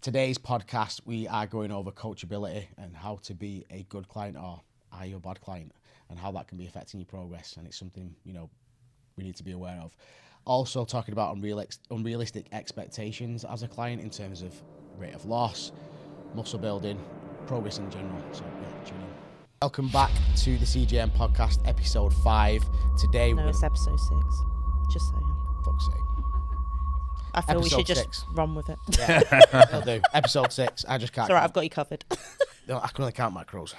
Today's podcast, we are going over coachability and how to be a good client, or are you a bad client, and how that can be affecting your progress. And it's something, you know, we need to be aware of. Also talking about unrealistic expectations as a client in terms of rate of loss, muscle building, progress in general. So yeah, tune in. Welcome back to the CJM podcast, episode 5. Today No, it's episode 6. Just saying. Fuck's sake. I feel we should just run with it. Yeah, I'll do. Episode 6. I just can't. It's alright, I've got you covered. No, I can only count macros.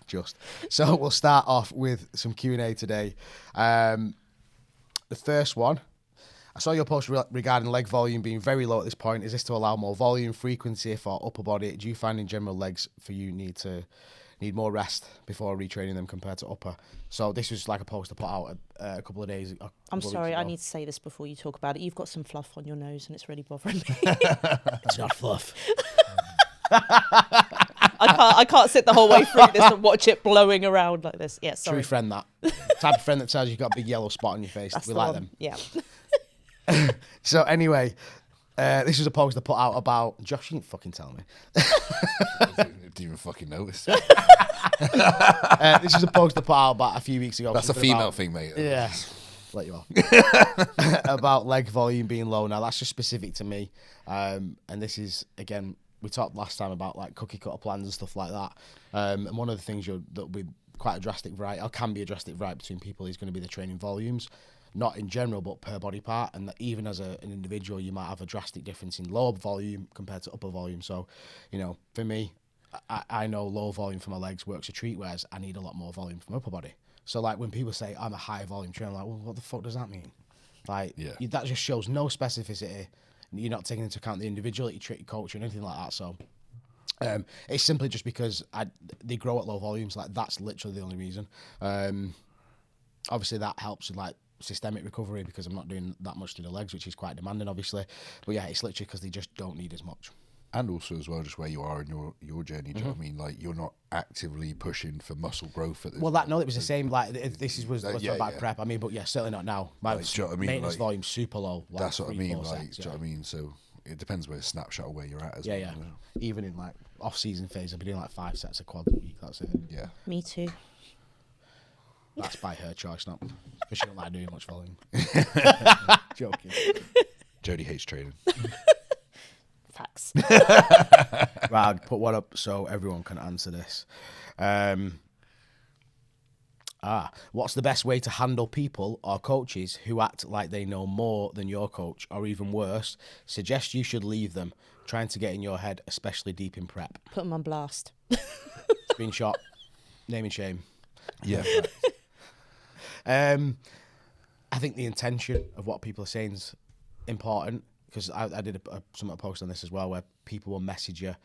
Just. So we'll start off with some Q&A today. The first one, I saw your post regarding leg volume being very low at this point. Is this to allow more volume, frequency for upper body? Do you find in general legs for you need more rest before retraining them compared to upper? So this was like a post I put out a couple of days ago. I'm sorry, I need to say this before you talk about it. You've got some fluff on your nose and it's really bothering me. It's not fluff. I can't sit the whole way through this and watch it blowing around like this. Yeah, sorry. True friend, that. Type of friend that tells you've got a big yellow spot on your face. That's we the like one. them. Yeah. So anyway, this was a post I put out about... Josh, you didn't fucking tell me. I didn't even fucking notice. This is a post I put out about a few weeks ago. That's a female thing, mate. Yeah. Let you off. About leg volume being low. Now, that's just specific to me. And this is, again, we talked last time about like cookie cutter plans and stuff like that. And one of the things that'll be quite a drastic variety, or can be a drastic variety between people, is going to be the training volumes. Not in general, but per body part. And that even as an individual, you might have a drastic difference in lower volume compared to upper volume. So, you know, for me, I know low volume for my legs works a treat, whereas I need a lot more volume from upper body. So, like, when people say I'm a high volume trainer, I'm like, well, what the fuck does that mean? Like, that just shows no specificity. You're not taking into account the individuality, trick coach, or anything like that. So, it's simply just because they grow at low volumes. Like, that's literally the only reason. Obviously, that helps with, like, systemic recovery because I'm not doing that much to the legs, which is quite demanding, obviously. But yeah, it's literally because they just don't need as much. And also as well, just where you are in your journey. Do you know what I mean? Like, you're not actively pushing for muscle growth at this point. It was the same. Like, this was about prep. I mean, but yeah, certainly not now. My maintenance volume's super low. Like, that's what I mean. Like, sets, do you know what I mean? So it depends where snapshot of where you're at as well. Yeah. You know? Even in like off-season phase, I'll be doing like 5 sets of quad a week. That's it. Yeah. Me too. That's by her choice, not because she don't like doing much volume. Joking. Jodie hates training. Facts. Right, I'll put one up so everyone can answer this. What's the best way to handle people or coaches who act like they know more than your coach, or even worse, suggest you should leave them, trying to get in your head, especially deep in prep? Put them on blast. Screenshot. Name and shame. Yeah. I think the intention of what people are saying is important, because I did a post on this as well, where people will message you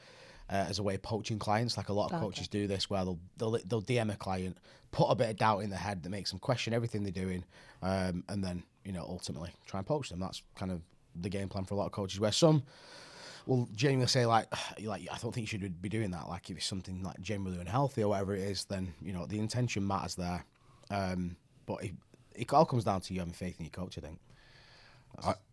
as a way of poaching clients. Like, a lot of coaches do this, where they'll DM a client, put a bit of doubt in their head that makes them question everything they're doing, and then, you know, ultimately try and poach them. That's kind of the game plan for a lot of coaches, where some will genuinely say like I don't think you should be doing that. Like, if it's something like generally unhealthy or whatever it is, then, you know, the intention matters there. But it all comes down to you having faith in your coach, I think.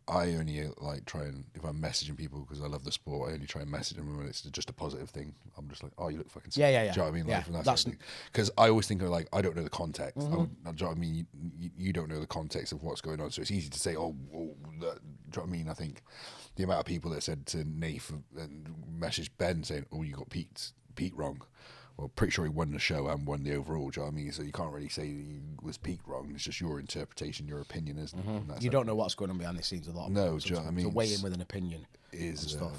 I only like try and, if I'm messaging people because I love the sport, I only try and message them when it's just a positive thing. I'm just like, oh, you look fucking sick. Yeah. Do you know what I mean? Yeah, like, that's because I always think of, like, I don't know the context. Do you know what I mean? You don't know the context of what's going on, so it's easy to say, do you know what I mean? I think the amount of people that said to Nath and messaged Ben saying, oh, you got Pete wrong. Well, pretty sure he won the show and won the overall, do you know what I mean? So you can't really say he was peaked wrong. It's just your interpretation, your opinion, isn't it? You don't know what's going on behind the scenes a lot. No, do you know what I mean? To weigh in with an opinion is stuff.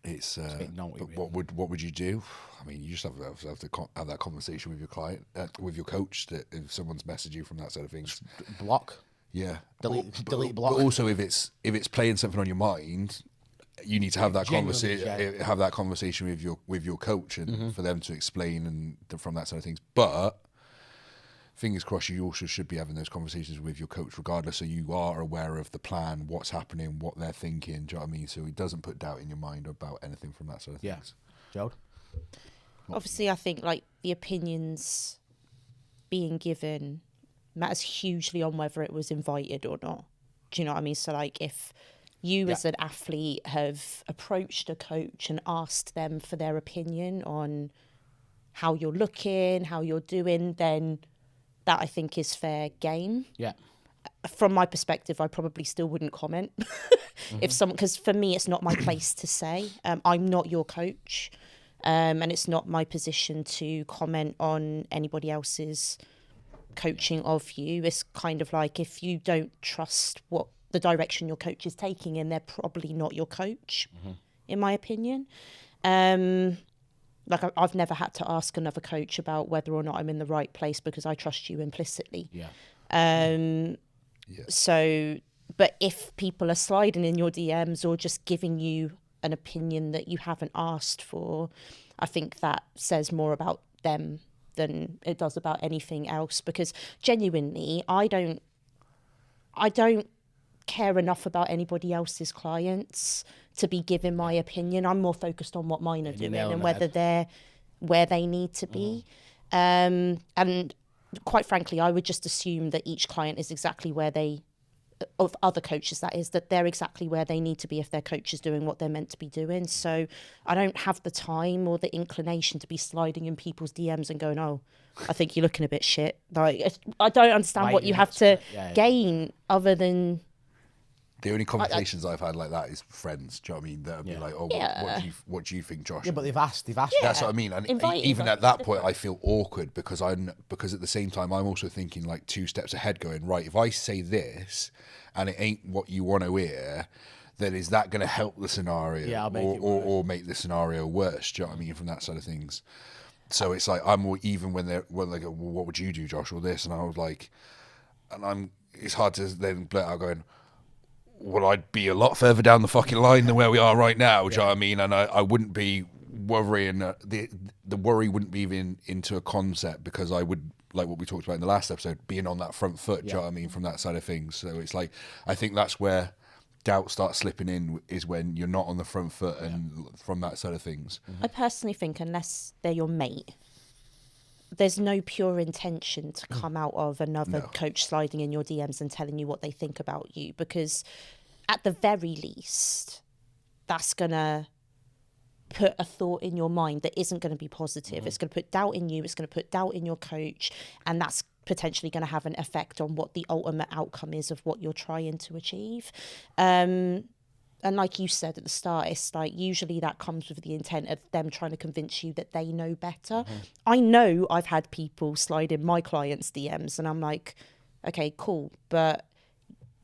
It's a bit naughty, but what would you do? I mean, you just have to have that conversation with your client, with your coach. That if someone's messaged you from that side of things, block. Yeah, delete block. But also, if it's playing something on your mind, you need to have that conversation. Have that conversation with your coach, and for them to explain and from that side of things. But fingers crossed, you also should be having those conversations with your coach, regardless, so you are aware of the plan, what's happening, what they're thinking. Do you know what I mean? So it doesn't put doubt in your mind about anything from that side of things. Jode? Obviously, I think like the opinions being given matters hugely on whether it was invited or not. Do you know what I mean? So like if you as an athlete have approached a coach and asked them for their opinion on how you're looking, how you're doing, then that I think is fair game. Yeah. From my perspective, I probably still wouldn't comment if someone, because for me, it's not my place to say. I'm not your coach, and it's not my position to comment on anybody else's coaching of you. It's kind of like if you don't trust what the direction your coach is taking in, they're probably not your coach, in my opinion. Like I've never had to ask another coach about whether or not I'm in the right place because I trust you implicitly. So, but if people are sliding in your DMs or just giving you an opinion that you haven't asked for, I think that says more about them than it does about anything else. Because genuinely, I don't care enough about anybody else's clients to be giving my opinion. I'm more focused on what mine are doing and whether they're where they need to be. And quite frankly, I would just assume that each client is exactly where they, of other coaches that is, that they're exactly where they need to be if their coach is doing what they're meant to be doing. So I don't have the time or the inclination to be sliding in people's DMs and going, oh, I think you're looking a bit shit. Like, I don't understand what you have to gain other than... The only conversations I've had like that is friends. Do you know what I mean? That'll be like, oh, what do you think, Josh? Yeah, but they've asked. That's what I mean. And even at that point, I feel awkward because at the same time, I'm also thinking like 2 steps ahead, going, right, if I say this and it ain't what you want to hear, then is that going to help the scenario? Yeah, or make the scenario worse? Do you know what I mean? From that side of things. So it's like, I'm more even when they go, well, what would you do, Josh, or this? And I was like, it's hard to then blurt out going, well, I'd be a lot further down the fucking line than where we are right now. Do you know what I mean? And I wouldn't be worrying. The worry wouldn't be even into a concept because I would, like what we talked about in the last episode, being on that front foot. Do you know what I mean? From that side of things. So it's like, I think that's where doubt starts slipping in, is when you're not on the front foot and from that side of things. I personally think unless they're your mate, there's no pure intention to come out of another coach sliding in your DMs and telling you what they think about you, because at the very least, that's going to put a thought in your mind that isn't going to be positive. It's going to put doubt in you. It's going to put doubt in your coach. And that's potentially going to have an effect on what the ultimate outcome is of what you're trying to achieve. And like you said at the start, it's like usually that comes with the intent of them trying to convince you that they know better. I know I've had people slide in my clients' DMs and I'm like, okay, cool, but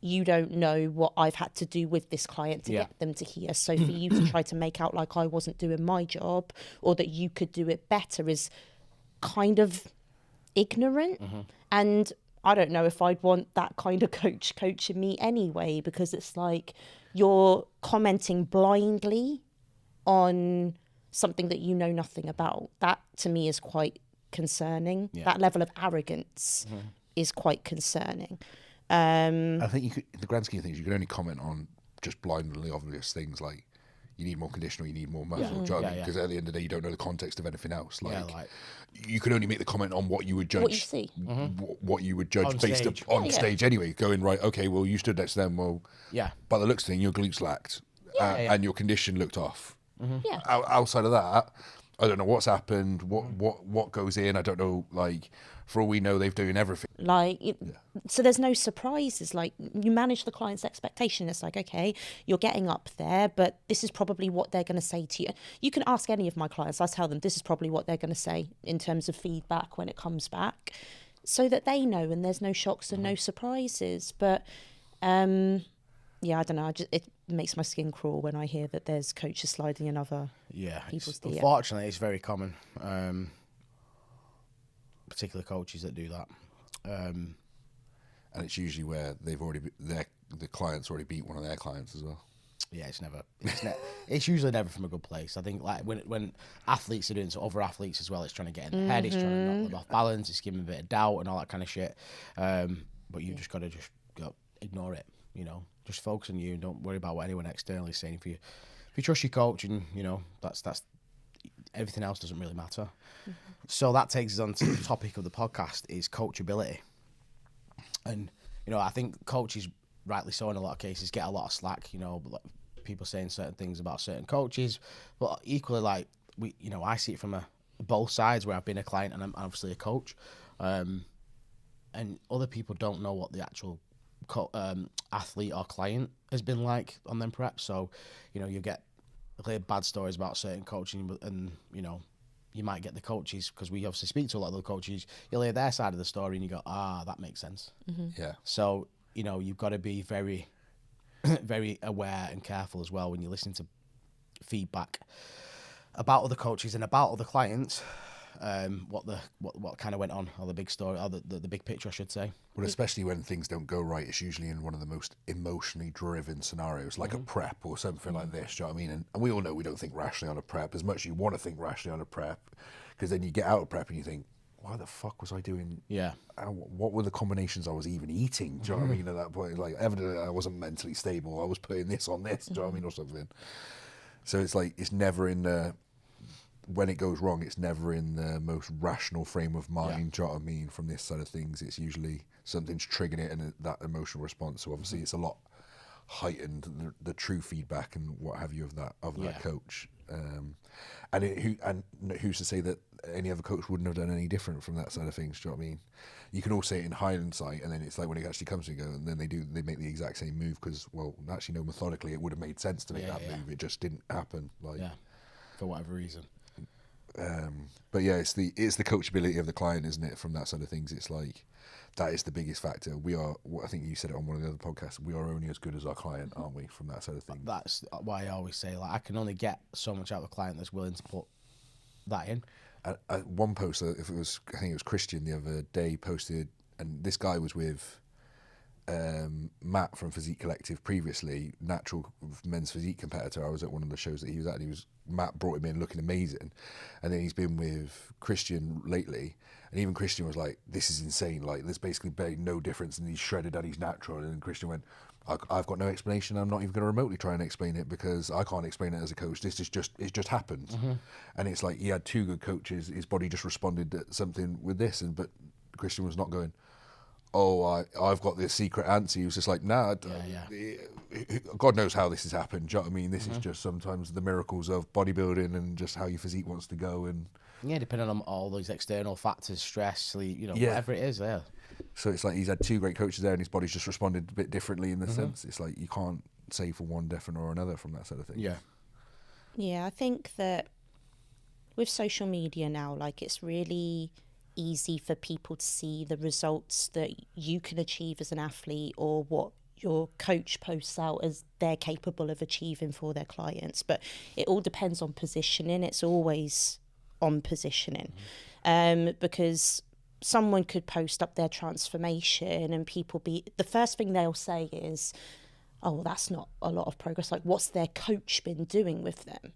you don't know what I've had to do with this client to get them to here. So for you to try to make out like I wasn't doing my job or that you could do it better is kind of ignorant. And I don't know if I'd want that kind of coach coaching me anyway, because it's like you're commenting blindly on something that you know nothing about. That to me is quite concerning. That level of arrogance is quite concerning. I think you could, in the grand scheme of things, you can only comment on just blindly obvious things like you need more condition or you need more muscle. Because at the end of the day, you don't know the context of anything else. Like, you can only make the comment on what you would judge, what you see, what you would judge on based stage. on stage anyway. Going right, okay, well, you stood next to them. Well, by the looks of things, your glutes lacked, and your condition looked off. Outside of that, I don't know what's happened. What goes in? I don't know. Like, for all we know, they've doing everything. So there's no surprises. Like, you manage the client's expectation. It's like, okay, you're getting up there, but this is probably what they're going to say to you. You can ask any of my clients. I tell them this is probably what they're going to say in terms of feedback when it comes back, so that they know and there's no shocks and no surprises. But I don't know. It makes my skin crawl when I hear that there's coaches sliding in other people's DMs. Unfortunately, it's very common. Particular coaches that do that. And it's usually where the client's already beat one of their clients as well. Yeah, it's usually never from a good place. I think like when athletes are doing it to other athletes as well, it's trying to get in the head, it's trying to knock them off balance, it's giving them a bit of doubt and all that kind of shit. But you just got to go ignore it, you know. Just focus on you and don't worry about what anyone externally is saying. If you trust your coach, and you know that's everything else doesn't really matter. So that takes us on to the topic of the podcast, is coachability. And you know, I think coaches rightly so in a lot of cases, get a lot of slack, you know, like people saying certain things about certain coaches, but equally, like, I see it from both sides, where I've been a client and I'm obviously a coach, and other people don't know what the actual athlete or client has been like on them preps. So, you know, you get bad stories about certain coaching, and you know, you might get the coaches, because we obviously speak to a lot of the coaches, you'll hear their side of the story and you go, that makes sense. Yeah. So, you know, you've got to be very very aware and careful as well when you're listening to feedback about other coaches and about other clients, what kind of went on, or the big story, or the big picture, I should say. Well, especially when things don't go right, it's usually in one of the most emotionally driven scenarios, like a prep or something like this. Do you know what I mean? And we all know we don't think rationally on a prep as much as you want to think rationally on a prep, because then you get out of prep and you think, why the fuck was I doing? Yeah. What were the combinations I was even eating? Do you know what I mean? At that point, like, evidently I wasn't mentally stable. I was putting this on this. Do you know what I mean, or something? So it's like, it's never in the, when it goes wrong, it's never in the most rational frame of mind. Do you know what I mean? From this side of things, it's usually something's triggering it and that emotional response. So obviously, it's a lot heightened, the true feedback and what have you of that coach. And who's to say that any other coach wouldn't have done any different from that side of things? Do you know what I mean? You can all say it in hindsight, and then it's like when it actually comes to go, and then they make the exact same move, because, well, actually, no, methodically, it would have made sense to make that move. It just didn't happen. Like, for whatever reason. But yeah, it's the coachability of the client, isn't it? From that side of things, it's like, that is the biggest factor. We are, I think you said it on one of the other podcasts, we are only as good as our client, aren't we? From that side of things. That's why I always say, like, I can only get so much out of a client that's willing to put that in. One post, I think it was Christian the other day, posted, and this guy was with Matt from Physique Collective previously, natural men's physique competitor. I was at one of the shows that he was at, and Matt brought him in looking amazing, and then he's been with Christian lately, and even Christian was like, this is insane, like, there's basically no difference, and he's shredded and he's natural. And then Christian went, I've got no explanation. I'm not even going to remotely try and explain it, because I can't explain it as a coach. It's just happened. And it's like, he had two good coaches, his body just responded to something with this, but Christian was not going, I've got this secret answer. He was just like, nah, God knows how this has happened. Do you know what I mean? This is just sometimes the miracles of bodybuilding and just how your physique wants to go. And depending on all those external factors, stress, sleep, whatever it is, So it's like, he's had two great coaches there, and his body's just responded a bit differently in the sense. It's like, you can't say for one different or another from that sort of thing. Yeah, I think that with social media now, like, it's really easy for people to see the results that you can achieve as an athlete, or what your coach posts out as they're capable of achieving for their clients. But it all depends on positioning. It's always on positioning, because someone could post up their transformation and the first thing they'll say is, oh, well, that's not a lot of progress. Like, what's their coach been doing with them?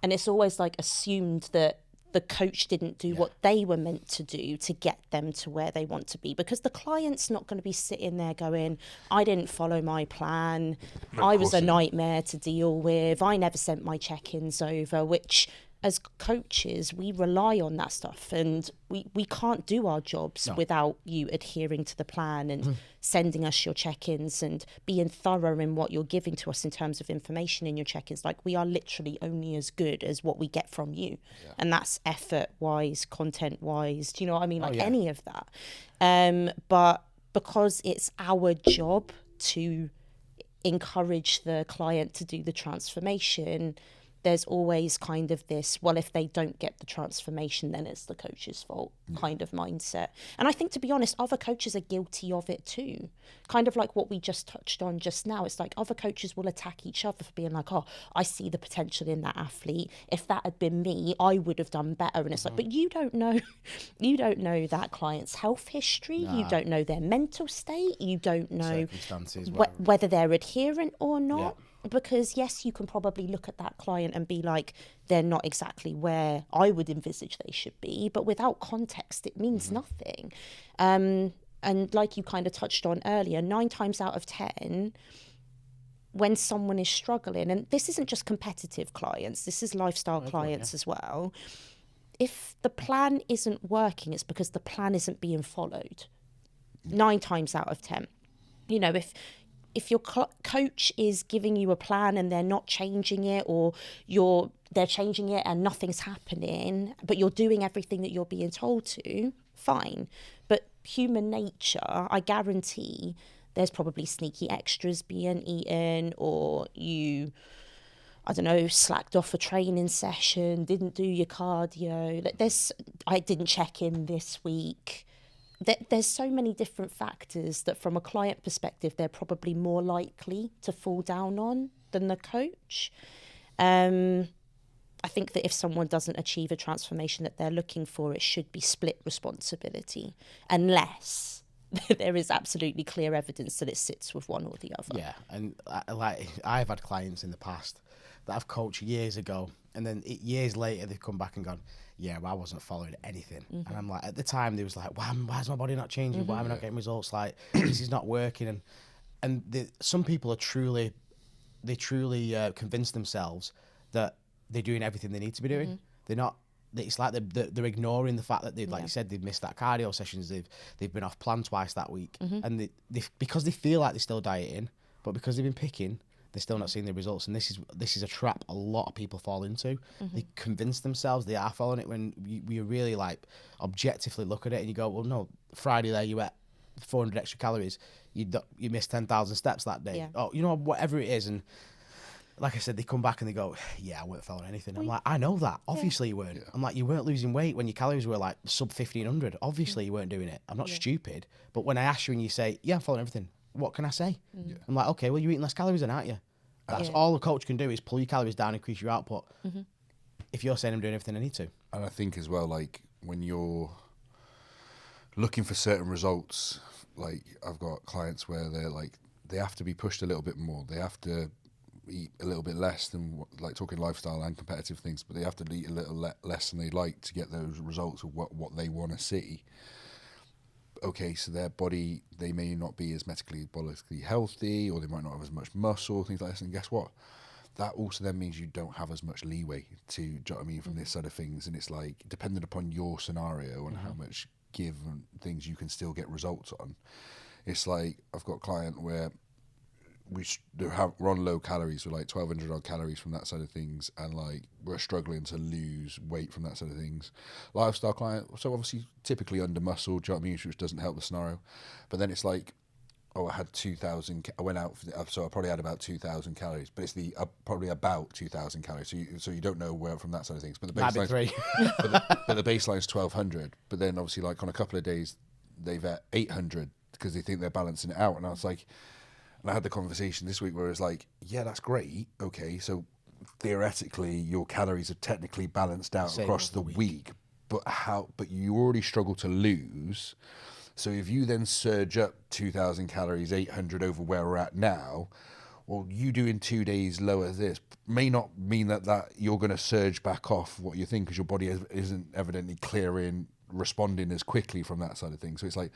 And it's always like assumed that the coach didn't do what they were meant to do to get them to where they want to be, because the client's not going to be sitting there going, I didn't follow my plan. I was a nightmare to deal with. I never sent my check-ins over, which as coaches, we rely on that stuff, and we can't do our jobs without you adhering to the plan and sending us your check-ins and being thorough in what you're giving to us in terms of information in your check-ins. Like, we are literally only as good as what we get from you. And that's effort-wise, content-wise, do you know what I mean? Like, any of that. But because it's our job to encourage the client to do the transformation, there's always kind of this, well, if they don't get the transformation, then it's the coach's fault kind of mindset. And I think, to be honest, other coaches are guilty of it too. Kind of like what we just touched on just now. It's like other coaches will attack each other for being like, oh, I see the potential in that athlete. If that had been me, I would have done better. And it's like, but you don't know that client's health history. You don't know their mental state. You don't know whether they're adherent or not. Because yes, you can probably look at that client and be like, they're not exactly where I would envisage they should be, but without context, it means nothing. And like you kind of touched on earlier, 9 times out of 10, when someone is struggling, and this isn't just competitive clients, this is lifestyle clients as well, if the plan isn't working, it's because the plan isn't being followed. 9 times out of 10. You know, if if your coach is giving you a plan and they're not changing it, or they're changing it and nothing's happening, but you're doing everything that you're being told to, fine. But human nature, I guarantee there's probably sneaky extras being eaten, or you, I don't know, slacked off a training session, didn't do your cardio. I didn't check in this week. There's so many different factors that from a client perspective, they're probably more likely to fall down on than the coach. I think that if someone doesn't achieve a transformation that they're looking for, it should be split responsibility, unless there is absolutely clear evidence that it sits with one or the other. Yeah, and I've had clients in the past that I've coached years ago, and then years later they've come back and gone, yeah, well, I wasn't following anything. And I'm like, at the time they was like, why is my body not changing? Why am I not getting results? Like, this is not working. And some people are truly convince themselves that they're doing everything they need to be doing. They're not. It's like they're ignoring the fact that they've, like you said, they've missed that cardio sessions. They've been off plan twice that week, and they because they feel like they're still dieting, but because they've been picking, they're still not seeing the results. And this is a trap a lot of people fall into. They convince themselves they are following it when you really like objectively look at it and you go, well, no, Friday there you ate 400 extra calories. You missed 10,000 steps that day. Oh, you know, whatever it is. And like I said, they come back and they go, yeah, I weren't following anything. I'm like, I know that. Obviously you weren't. I'm like, you weren't losing weight when your calories were like sub 1,500. Obviously you weren't doing it. I'm not stupid. But when I ask you and you say, yeah, I'm following everything, what can I say? I'm like, okay, well, you're eating less calories then, aren't you? That's all a coach can do, is pull your calories down, increase your output. If you're saying I'm doing everything I need to. And I think as well, like, when you're looking for certain results, like, I've got clients where they're like, they have to be pushed a little bit more. They have to eat a little bit less than, like, talking lifestyle and competitive things, but they have to eat a little less than they like to get those results of what they want to see. Okay, so their body, they may not be as metabolically healthy, or they might not have as much muscle, things like this. And guess what? That also then means you don't have as much leeway to, do you know what I mean, from this side of things. And it's like, dependent upon your scenario and how much give and things you can still get results on. It's like, I've got a client where we're on low calories, we're like 1,200 odd calories from that side of things, and like we're struggling to lose weight from that side of things. Lifestyle client, so obviously typically under muscle, do you know what I mean, which doesn't help the scenario. But then it's like, oh, I had 2,000. I went out so I probably had about 2,000 calories, but it's probably about 2,000 calories. So you don't know where from that side of things. But the baseline, but the baseline's 1,200. But then obviously, like on a couple of days, they've at 800 because they think they're balancing it out. And I was like. And I had the conversation this week where it's like, yeah, that's great. Okay, so theoretically, your calories are technically balanced out across the week. But you already struggle to lose. So if you then surge up 2,000 calories, 800 over where we're at now, well, you doing 2 days lower this may not mean that you're going to surge back off what you think, because your body isn't evidently clearing, responding as quickly from that side of things. So it's like,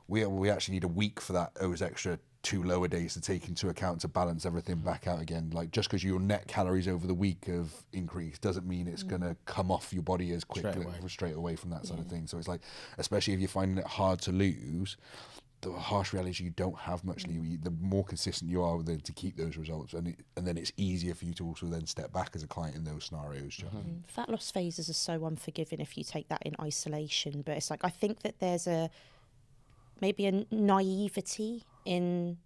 we actually need a week for those extra 2 lower days to take into account to balance everything back out again. Like, just because your net calories over the week have increased doesn't mean it's going to come off your body as quickly straight away from that side of things. So it's like, especially if you're finding it hard to lose, the harsh reality is you don't have much leeway. The more consistent you are to keep those results, and then it's easier for you to also then step back as a client in those scenarios. Fat loss phases are so unforgiving if you take that in isolation, but it's like, I think that there's maybe a naivety in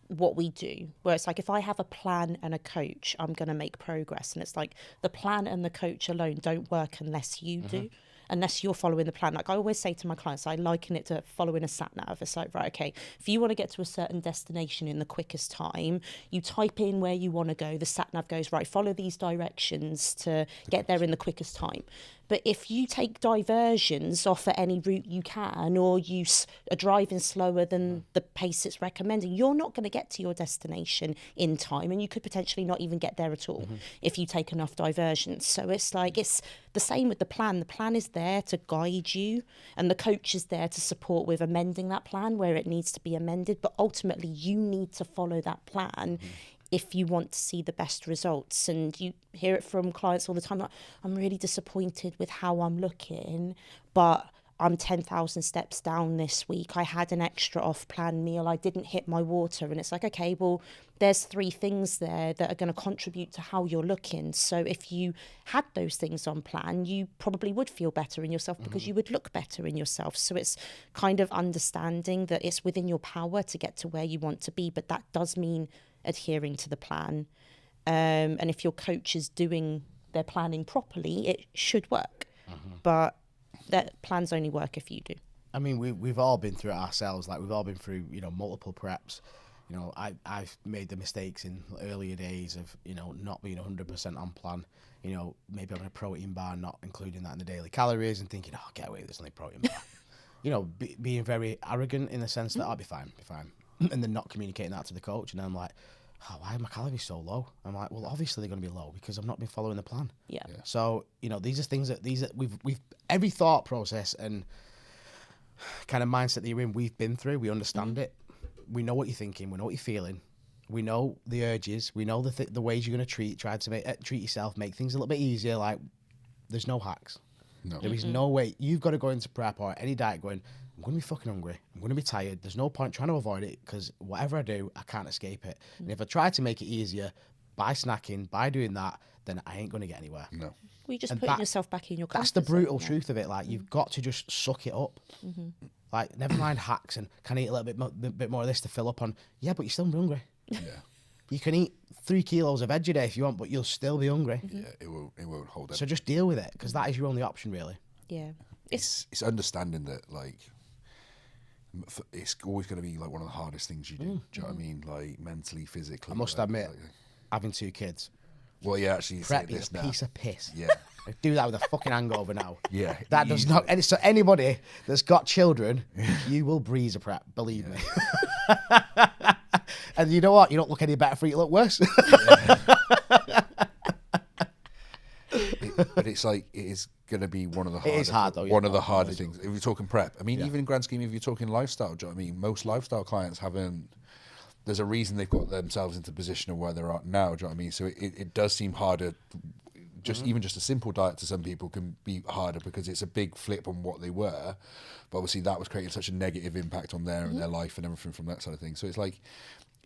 what we do, where it's like, if I have a plan and a coach, I'm going to make progress. And it's like, the plan and the coach alone don't work unless you do, unless you're following the plan. Like I always say to my clients, I liken it to following a sat nav. It's like, right, okay, if you want to get to a certain destination in the quickest time, you type in where you want to go, the sat nav goes, right, follow these directions to get there in the quickest time. But if you take diversions off at any route you can, or you are driving slower than the pace it's recommending, you're not going to get to your destination in time, and you could potentially not even get there at all if you take enough diversions. So it's like, it's the same with the plan. The plan is there to guide you, and the coach is there to support with amending that plan where it needs to be amended. But ultimately, you need to follow that plan if you want to see the best results. And you hear it from clients all the time, like, I'm really disappointed with how I'm looking, but I'm 10,000 steps down this week. I had an extra off-plan meal. I didn't hit my water. And it's like, okay, well, there's 3 things there that are going to contribute to how you're looking. So if you had those things on plan, you probably would feel better in yourself because you would look better in yourself. So it's kind of understanding that it's within your power to get to where you want to be, but that does mean adhering to the plan. And if your coach is doing their planning properly, it should work. But that plans only work if you do. I mean, we've all been through it ourselves. Like, we've all been through, multiple preps. I've made the mistakes in earlier days of, not being 100% on plan. Maybe having a protein bar, not including that in the daily calories, and thinking, oh, get away with this only protein bar. Being very arrogant in the sense that I'll be fine, and then not communicating that to the coach. And then I'm like, oh, why are my calories so low? I'm like, well, obviously they're going to be low because I've not been following the plan. Yeah. So, these are things that we've every thought process and kind of mindset that you're in, we've been through. We understand it. We know what you're thinking. We know what you're feeling. We know the urges. We know the ways you're going to try to treat yourself, make things a little bit easier. Like, there's no hacks. No. There is no way. You've got to go into prep or any diet going, I'm going to be fucking hungry. I'm going to be tired. There's no point trying to avoid it because whatever I do, I can't escape it. And if I try to make it easier by snacking, by doing that, then I ain't going to get anywhere. No. Well, you just putting yourself back in your comfort That's the brutal zone, truth of it. Like, you've got to just suck it up. Like, never mind hacks and can I eat a little bit more of this to fill up on. Yeah, but you're still hungry. Yeah. You can eat 3 kilos of veg a day if you want, but you'll still be hungry. Yeah, it won't hold up. So just deal with it because that is your only option, really. Yeah. It's understanding that, like, it's always going to be like one of the hardest things you do. Do you know what I mean? Like, mentally, physically. I must admit, having 2 kids, well, yeah, actually, prep is a piece of piss. Yeah. I do that with a fucking hangover now. Yeah. That does not. So anybody that's got children, you will breeze a prep. Believe me. And you know what? You don't look any better for it. You look worse. But it's like, it is going to be one of the hardest. It is hard, though. One of the harder things. If you're talking prep, I mean, even in grand scheme, if you're talking lifestyle, do you know what I mean? Most lifestyle clients haven't. There's a reason they've got themselves into the position of where they're at now. Do you know what I mean? So it does seem harder. Even just a simple diet to some people can be harder because it's a big flip on what they were. But obviously that was creating such a negative impact on their life and everything from that side of things. So it's like,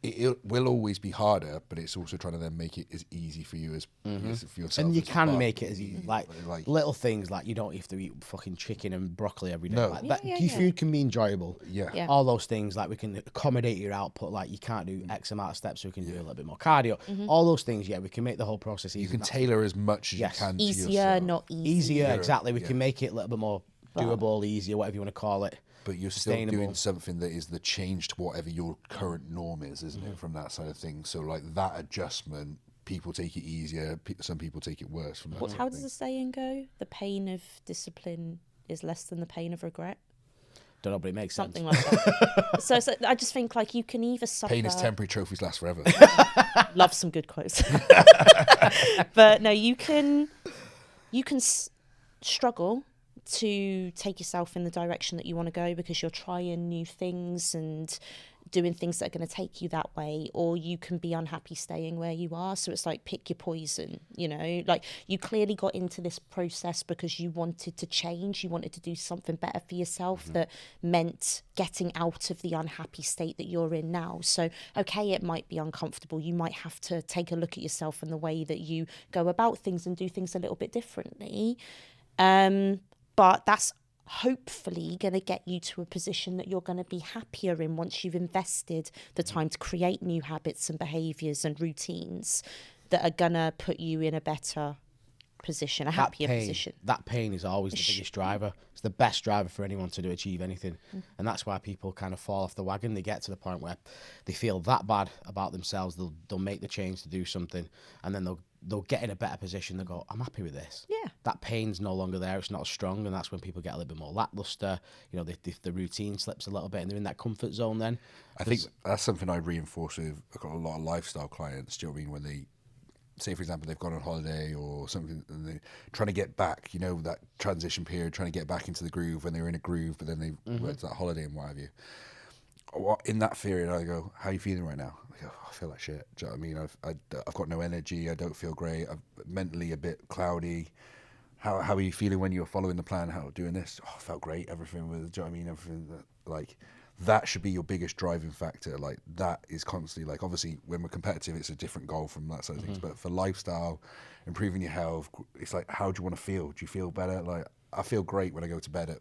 it will always be harder, but it's also trying to then make it as easy for you as for yourself. And you as can well. make it as easy. Like little things like you don't have to eat fucking chicken and broccoli every day. No. Like food can be enjoyable. Yeah. All those things, like we can accommodate your output. Like you can't do X amount of steps, so we can do a little bit more cardio. All those things, we can make the whole process easier. You can tailor as much as you can to Easier, yourself. not easy. Easier, exactly. We can make it a little bit more doable, easier, whatever you want to call it. But you're still doing something that is the change to whatever your current norm is, isn't it, from that side of things? So, like, that adjustment, people take it easier, some people take it worse. From that side How of does the things. saying go? The pain of discipline is less than the pain of regret? Don't know, but it makes Something sense. like that. so I just think, like, you can either suffer... Pain is temporary, trophies last forever. Love some good quotes. But no, you can struggle to take yourself in the direction that you want to go because you're trying new things and doing things that are going to take you that way, or you can be unhappy staying where you are. So it's like, pick your poison, like you clearly got into this process because you wanted to change, you wanted to do something better for yourself that meant getting out of the unhappy state that you're in now. So okay, it might be uncomfortable, you might have to take a look at yourself and the way that you go about things and do things a little bit differently, but that's hopefully going to get you to a position that you're going to be happier in once you've invested the time to create new habits and behaviours and routines that are going to put you in a better position, a happier position. That pain is always the biggest driver. It's the best driver for anyone to achieve anything. And that's why people kind of fall off the wagon. They get to the point where they feel that bad about themselves, they'll make the change to do something, and then they'll get in a better position. They'll go, I'm happy with this. Yeah. That pain's no longer there. It's not as strong. And that's when people get a little bit more lackluster. The routine slips a little bit and they're in that comfort zone then. I think that's something I reinforce with. I've got a lot of lifestyle clients, do you know what I mean? When they, say, for example, they've gone on holiday or something and they're trying to get back, that transition period, trying to get back into the groove when they were in a groove, but then they went to that holiday and what have you. In that period, I go, how are you feeling right now? I go, I feel like shit. Do you know what I mean? I've got no energy. I don't feel great. I'm mentally a bit cloudy. how are you feeling when you were following the plan? How doing this? Oh, I felt great. Everything was, do you know what I mean? Everything like that should be your biggest driving factor. Like that is constantly like, obviously when we're competitive, it's a different goal from that side of things. But for lifestyle, improving your health, it's like, how do you want to feel? Do you feel better? Like I feel great when I go to bed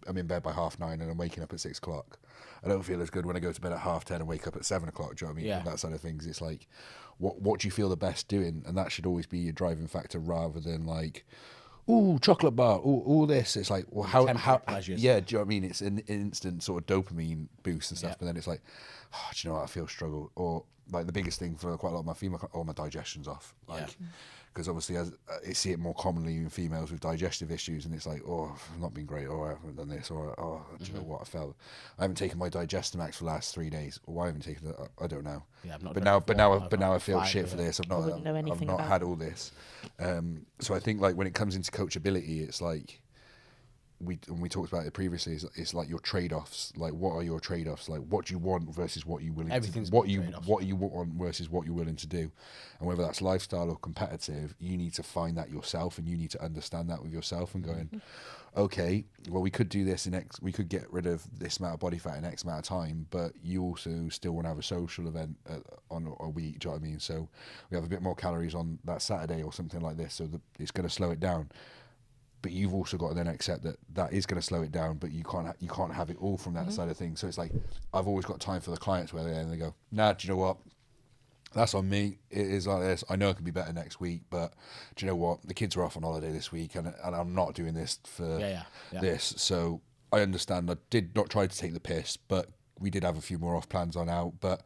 I'm in bed by 9:30 and I'm waking up at 6 o'clock. I don't feel as good when I go to bed at 10:30 and wake up at 7 o'clock. Do you know what I mean? Yeah. And that side of things, it's like, what do you feel the best doing? And that should always be your driving factor rather than like, ooh, chocolate bar, ooh, all this. It's like, well, how, pleasures. yeah, do you know what I mean? It's an instant sort of dopamine boost and stuff, Yeah. but then it's like, oh, do you know what? I feel struggle. Or like the biggest thing for quite a lot of my female, all my digestion's off. Like, because obviously I see it more commonly in females with digestive issues, and it's like, oh, I've not been great, or I haven't done this, or oh, do you know what? I haven't taken my Digestamax for the last 3 days. Or why I haven't taken it? I don't know. Yeah, I've not but done it now I before. feel Fine shit with for it. this. I wouldn't know I've anything not about had it. all this. So I think like when it comes into coachability, it's like we talked about it previously. It's like your trade-offs. Like, what are your trade-offs? Like, what do you want versus what you willing Everything's to, what got you trade-offs. what you want versus what you're willing to do, and whether that's lifestyle or competitive, you need to find that yourself, and you need to understand that with yourself and going, okay, well, we could do this in X, we could get rid of this amount of body fat in X amount of time, but you also still want to have a social event on a week. Do you know what I mean? So we have a bit more calories on that Saturday or something like this, so it's going to slow it down. But you've also got to then accept that is going to slow it down, but you can't have it all from that side of things. So it's like, I've always got time for the clients where they go, nah, do you know what? That's on me. It is like this. I know it can be better next week, but do you know what? The kids are off on holiday this week, and I'm not doing this for this. So I understand. I did not try to take the piss, but we did have a few more off plans on out. But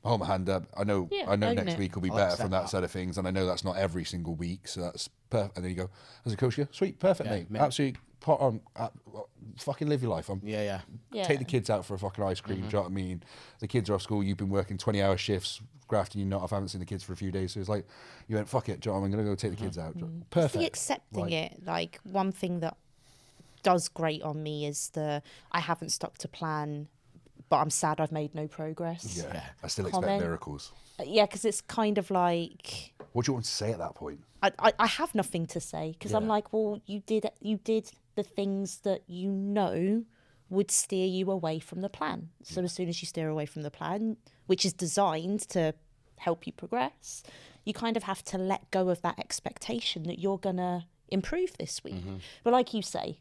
I hold my hand up. I know own next it. week will be I'll better accept from that that. side of things, and I know that's not every single week. So that's perfect. And then you go, as a coach, yeah, sweet, perfect, mate. Absolutely, pot on. Fucking live your life. Yeah. Take the kids out for a fucking ice cream. Do you know what I mean? The kids are off school. You've been working 20-hour shifts, grafting. You not. I haven't seen the kids for a few days. So it's like, you went, fuck it. Do you know what I mean? I'm gonna go take the kids out. Perfect. See, accepting it. Like, one thing that does great on me is I haven't stuck to plan, but I'm sad I've made no progress. Yeah. I still expect Comment. miracles. Yeah, because it's kind of like, What do you want to say at that point? I have nothing to say, because I'm Yeah. like, well, you did the things that you know would steer you away from the plan. So as soon as you steer away from the plan, which is designed to help you progress, you kind of have to let go of that expectation that you're gonna improve this week. But like you say,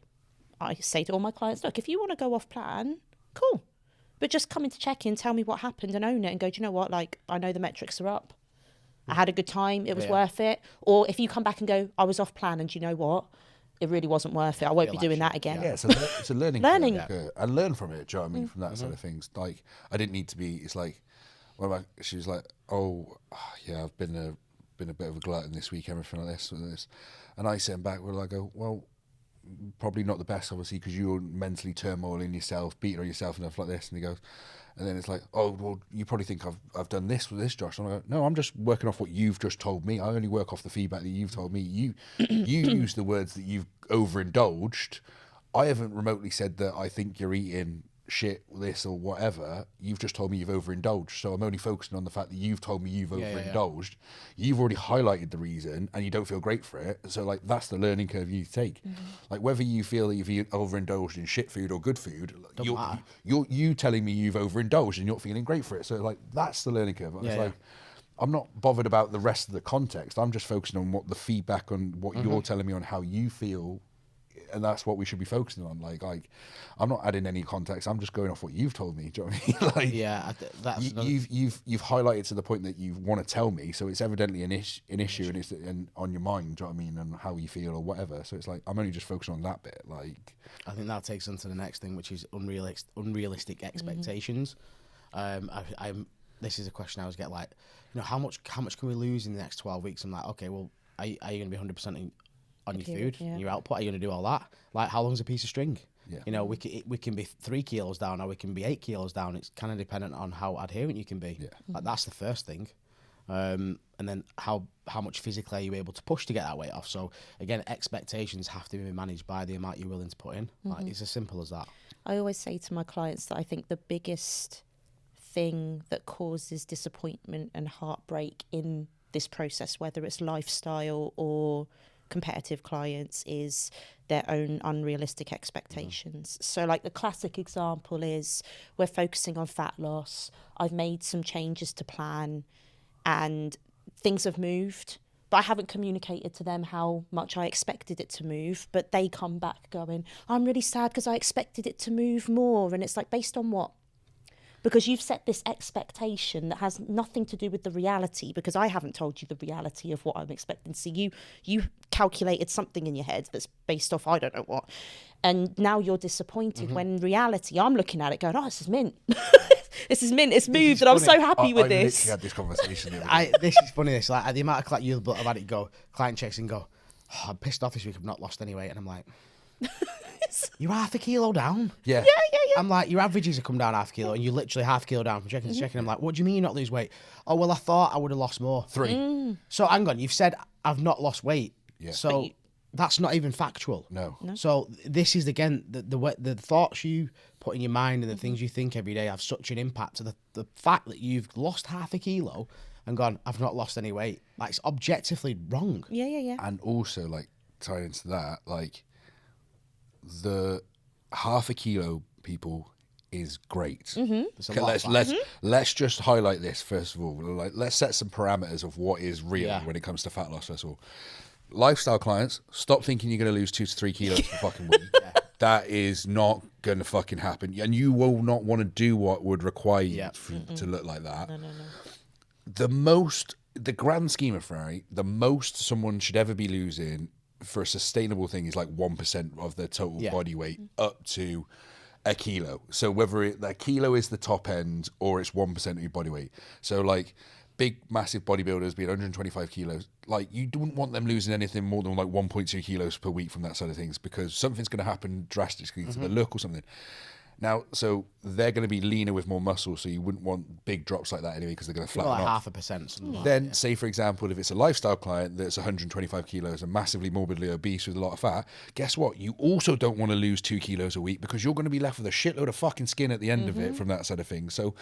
I say to all my clients, look, if you want to go off plan, cool, but just come in to check in, tell me what happened, and own it, and go, do you know what, like, I know the metrics are up, I had a good time, it was worth it. Or if you come back and go, I was off plan, and do you know what, it really wasn't worth it, I won't be doing that again. Yeah, it's a learning curve, and learn from it. Do you know what I mean? From that side of things, like, I didn't need to be. It's like, she was like, oh, yeah, I've been a bit of a glutton this week, everything like this and this, and I sit back where I go, well, probably not the best, obviously, because you're mentally turmoiling yourself, beating on yourself and stuff like this. And he goes, and then it's like, oh, well, you probably think I've done this with this, Josh. And I go, no, I'm just working off what you've just told me. I only work off the feedback that you've told me. You use the words that you've overindulged. I haven't remotely said that I think you're eating shit, this or whatever. You've just told me you've overindulged, so I'm only focusing on the fact that you've told me you've overindulged. You've already highlighted the reason and you don't feel great for it, so like, that's the learning curve you need to take. Like, whether you feel that you've overindulged in shit food or good food, you telling me you've overindulged and you're not feeling great for it, so like, that's the learning curve. It's like, I'm not bothered about the rest of the context. I'm just focusing on what the feedback on what you're telling me on how you feel, and that's what we should be focusing on. Like I'm not adding any context. I'm just going off what you've told me. Do you know what I mean? Like, that's you've highlighted to the point that you want to tell me. So it's evidently an issue, and it's on your mind. Do you know what I mean? And how you feel or whatever. So it's like, I'm only just focusing on that bit. Like, I think that takes us to the next thing, which is unrealistic expectations. This is a question I always get, like, you know, how much can we lose in the next 12 weeks? I'm like, okay, well, are you going to be 100% on your food, your output? Are you going to do all that? Like, how long's a piece of string? Yeah. You know, we can be 3 kilos down, or we can be 8 kilos down. It's kind of dependent on how adherent you can be. Yeah. Like, that's the first thing. And then how much physically are you able to push to get that weight off? So again, expectations have to be managed by the amount you're willing to put in. Like, it's as simple as that. I always say to my clients that I think the biggest thing that causes disappointment and heartbreak in this process, whether it's lifestyle or competitive clients is their own unrealistic expectations. So like the classic example is we're focusing on fat loss. I've made some changes to plan and things have moved, but I haven't communicated to them how much I expected it to move. But they come back going, I'm really sad because I expected it to move more. And it's like, based on what? Because you've set this expectation that has nothing to do with the reality, because I haven't told you the reality of what I'm expecting. So you calculated something in your head that's based off I don't know what. And now you're disappointed when in reality I'm looking at it going, oh, this is mint. This is mint. It's moved and I'm so happy with I this. literally had this conversation the other day. This is funny. This like the amount of you'll have had it go client checks and go, oh, I'm pissed off this week. I've not lost any weight, and I'm like, you're half a kilo down. Yeah. I'm like, your averages have come down half a kilo, and you're literally half a kilo down from checking to checking. I'm like, what do you mean you not lose weight? Oh, well, I thought I would have lost more. 3. So hang on, you've said I've not lost weight. Yeah. So that's not even factual. No. So this is again the thoughts you put in your mind and the things you think every day have such an impact. To the fact that you've lost half a kilo and gone, I've not lost any weight. Like, it's objectively wrong. Yeah. And also, like, tied into that, like, the half a kilo people is great. There's a Okay, lot of let's just highlight this first of all. Like, let's set some parameters of what is real Yeah. when it comes to fat loss. First of all, lifestyle clients, stop thinking you're going to lose 2 to 3 kilos per fucking week. That is not going to fucking happen, and you will not want to do what would require you to look like that. No. The grand scheme of Ferrari, the most someone should ever be losing for a sustainable thing is like 1% of their total body weight up to a kilo. So whether that kilo is the top end or it's 1% of your body weight. So like big, massive bodybuilders being 125 kilos, like you don't want them losing anything more than like 1.2 kilos per week from that side of things, because something's going to happen drastically to the look or something. Now, so they're going to be leaner with more muscle, so you wouldn't want big drops like that anyway, because they're going to flatten Like off. 0.5%. Something like Then, that, say for example, if it's a lifestyle client that's 125 kilos and massively morbidly obese with a lot of fat, guess what? You also don't want to lose 2 kilos a week, because you're going to be left with a shitload of fucking skin at the end of it from that side of things. So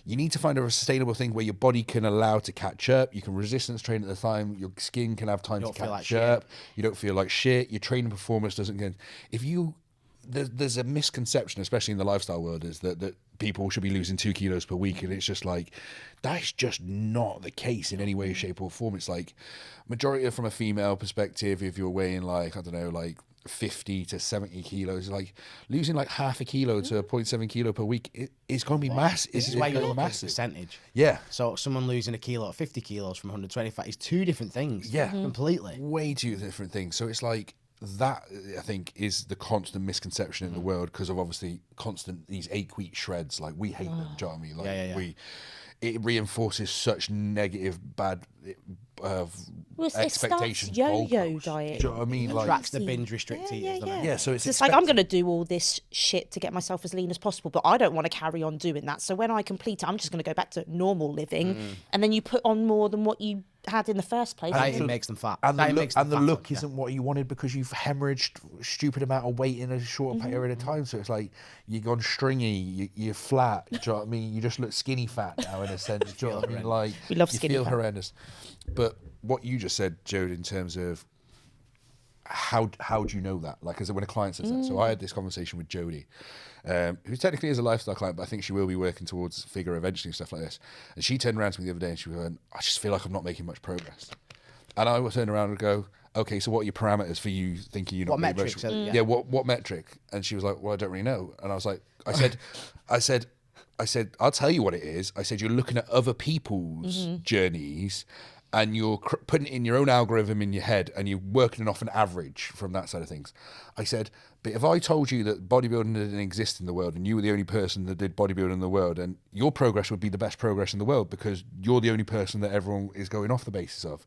you need to find a sustainable thing where your body can allow to catch up. You can resistance train at the time. Your skin can have time to feel like catch up. You don't feel like shit. Your training performance doesn't get... If you... There's a misconception, especially in the lifestyle world, is that people should be losing 2 kilos per week, and it's just like, that's just not the case in any way, shape or form. It's like, majority from a female perspective, if you're weighing like, I don't know, like 50 to 70 kilos, like losing like half a kilo to 0.7 kilo per week, it's going to be massive. This is why you look at the percentage. Yeah. So someone losing a kilo at 50 kilos from 125 is 2 different things. Yeah. Completely. Way 2 different things. So it's like, that I think is the constant misconception in the world, because of obviously these 8-week shreds. Like, we hate them. Do you know what I mean? Like, it reinforces such negative, bad expectations. It starts yo-yo diet. Do you know what I mean? Like, Tracks the binge restrict eaters. doesn't it? yeah. So It's like, I'm going to do all this shit to get myself as lean as possible, but I don't want to carry on doing that. So when I complete it, I'm just going to go back to normal living, and then you put on more than what you had in the first place. Dieting makes them fat. And the Dieting look, makes them and the fatter, look yeah. isn't what you wanted, because you've hemorrhaged a stupid amount of weight in a short period of time. So it's like you've gone stringy, you're flat. Do you know what I mean? You just look skinny fat now, in a sense. Do you know what I mean? Like, We love you skinny feel fat. horrendous. But what you just said, Jode, in terms of how do you know that? Like, as when a client says that. So I had this conversation with Jodie, who technically is a lifestyle client, but I think she will be working towards figure eventually and stuff like this. And she turned around to me the other day and she went, I just feel like I'm not making much progress. And I would turn around and go, okay, so what are your parameters for you thinking you're not What making metrics? much? Yeah. Yeah, what metric? And she was like, well, I don't really know. And I was like, I said, I'll tell you what it is. I said, you're looking at other people's journeys, and you're putting it in your own algorithm in your head, and you're working off an average from that side of things. I said, but if I told you that bodybuilding didn't exist in the world, and you were the only person that did bodybuilding in the world, and your progress would be the best progress in the world, because you're the only person that everyone is going off the basis of.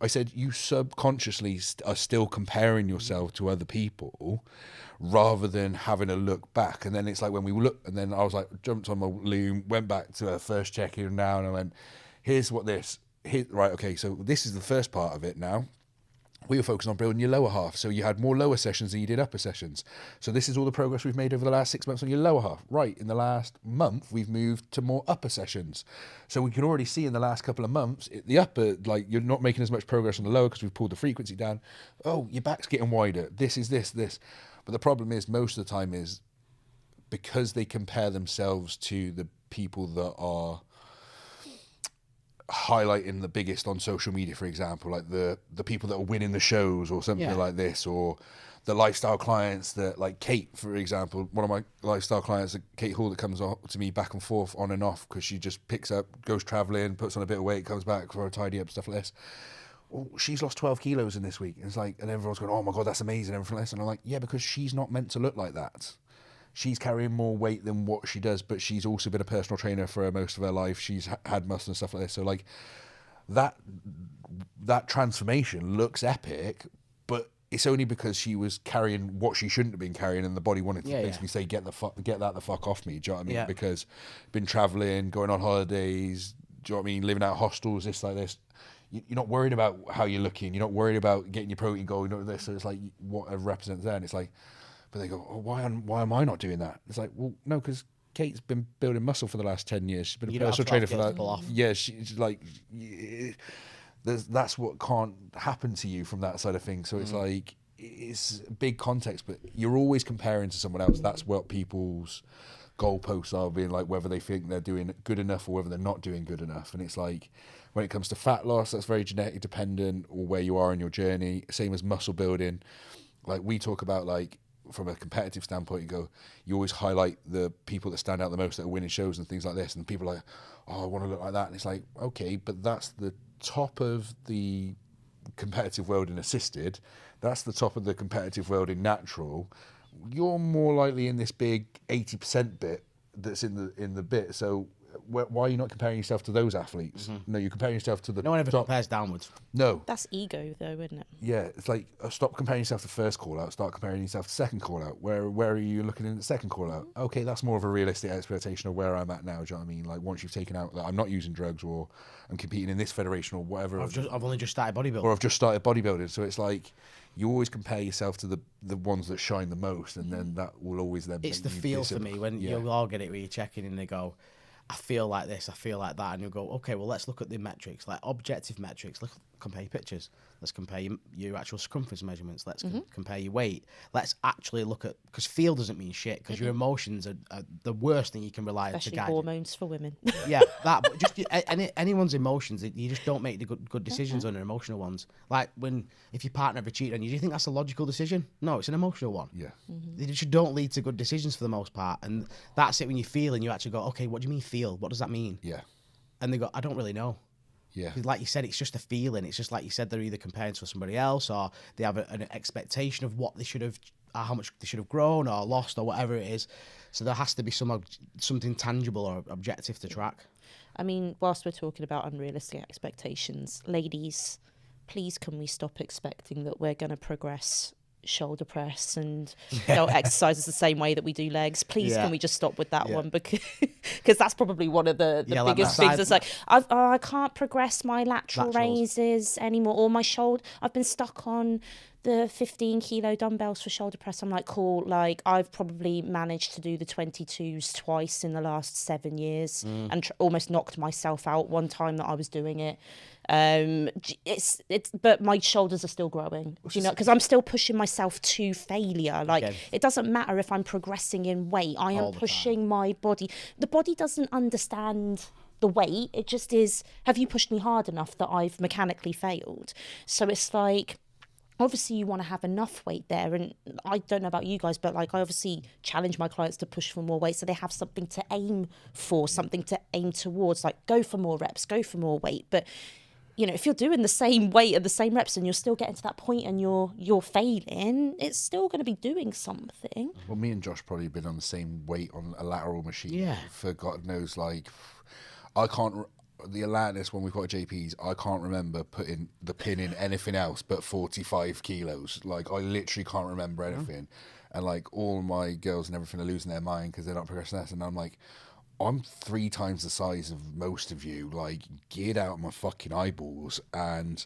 I said, you subconsciously are still comparing yourself to other people rather than having a look back. And then it's like when we look, and then I was like, jumped on my loom, went back to our first check-in now, and I went, here's what this... right, okay, so this is the first part of it now. we were focusing on building your lower half. So you had more lower sessions than you did upper sessions. So this is all the progress we've made over the last 6 months on your lower half. Right, in the last month, we've moved to more upper sessions. So we can already see in the last couple of months, the upper, like you're not making as much progress on the lower because we've pulled the frequency down. Oh, your back's getting wider. This is this. But the problem is most of the time is because they compare themselves to the people that are highlighting the biggest on social media, for example, like the people that are winning the shows or something like this, or the lifestyle clients that, like Kate, for example, one of my lifestyle clients, Kate Hall, that comes up to me back and forth on and off because she just picks up, goes traveling, puts on a bit of weight, comes back for a tidy up, stuff like this. Well, she's lost 12 kilos in this week. It's like, and everyone's going, oh my God, that's amazing, everything like this. And I'm like, yeah, because she's not meant to look like that. She's carrying more weight than what she does, but she's also been a personal trainer for most of her life. She's had muscle and stuff like this. So like that transformation looks epic, but it's only because she was carrying what she shouldn't have been carrying, and the body wanted to basically say, get that the fuck off me. Do you know what I mean? Yeah. Because been traveling, going on holidays, do you know what I mean? Living out hostels, this like this. You're not worried about how you're looking. You're not worried about getting your protein goal. You know this. So it's like what represents there, and it's like. But they go, oh, why am I not doing that? It's like, well, no, because Kate's been building muscle for the last 10 years. She's been a personal trainer for that. Yeah, she's like, that's what can't happen to you from that side of things. So it's like, it's a big context, but you're always comparing to someone else. That's what people's goalposts are, being like whether they think they're doing good enough or whether they're not doing good enough. And it's like, when it comes to fat loss, that's very genetic dependent, or where you are in your journey. Same as muscle building. Like we talk about, like, from a competitive standpoint, you always highlight the people that stand out the most that are winning shows and things like this, and people are like, oh, I want to look like that, and it's like, okay, but that's the top of the competitive world in assisted, that's the top of the competitive world in natural. You're more likely in this big 80% bit that's in the bit, so why are you not comparing yourself to those athletes? No, you're comparing yourself to the no one ever top. Compares downwards. No. That's ego, though, isn't it? Yeah, it's like stop comparing yourself to first call out, start comparing yourself to second call out. Where are you looking in the second call out? Okay, that's more of a realistic expectation of where I'm at now. Do you know what I mean? Like once you've taken out that I'm not using drugs, or I'm competing in this federation or whatever. I've only just started bodybuilding. Or I've just started bodybuilding. So it's like you always compare yourself to the ones that shine the most, and then that will always then. It's the feel for me when you'll all get it where you're checking and they go, I feel like this, I feel like that, and you'll go, okay, well, let's look at the metrics, like objective metrics. Let's compare your pictures. Let's compare your actual circumference measurements. Let's compare your weight. Let's actually look at, because feel doesn't mean shit, because your emotions are the worst thing you can rely on to guide. Especially hormones for women. Yeah, that. But just anyone's emotions, you just don't make the good decisions on their emotional ones. Like if your partner ever cheated on you, do you think that's a logical decision? No, it's an emotional one. Yeah. They just don't lead to good decisions for the most part, and that's it. When you feel and you actually go, okay, what do you mean feel? What does that mean? Yeah. And they go, I don't really know. Yeah. Like you said, it's just a feeling. It's just like you said, they're either comparing to somebody else, or they have an expectation of what they should have, how much they should have grown or lost or whatever it is. So there has to be something tangible or objective to track. I mean, whilst we're talking about unrealistic expectations, ladies, please can we stop expecting that we're going to progress shoulder press and exercises the same way that we do legs? Please can we just stop with that one, because that's probably one of the biggest things. It's like I can't progress my lateral raises anymore, or my shoulder, I've been stuck on the 15 kilo dumbbells for shoulder press. I'm like, cool, like I've probably managed to do the 22s twice in the last 7 years and almost knocked myself out one time that I was doing it. But my shoulders are still growing, because I'm still pushing myself to failure. Like it doesn't matter if I'm progressing in weight, I am pushing my body. The body doesn't understand the weight. It just is, have you pushed me hard enough that I've mechanically failed? So it's like, obviously you want to have enough weight there, and I don't know about you guys, but like I obviously challenge my clients to push for more weight, so they have something to aim for, something to aim towards, like go for more reps, go for more weight. But if you're doing the same weight and the same reps and you're still getting to that point and you're failing, it's still going to be doing something. Well, me and Josh probably been on the same weight on a lateral machine for God knows, like I can't. The alertness when we've got JPs, I can't remember putting the pin in anything else but 45 kilos. Like, I literally can't remember anything. And, like, all my girls and everything are losing their mind because they're not progressing this. And I'm like, I'm 3 times the size of most of you. Like, get out my fucking eyeballs. And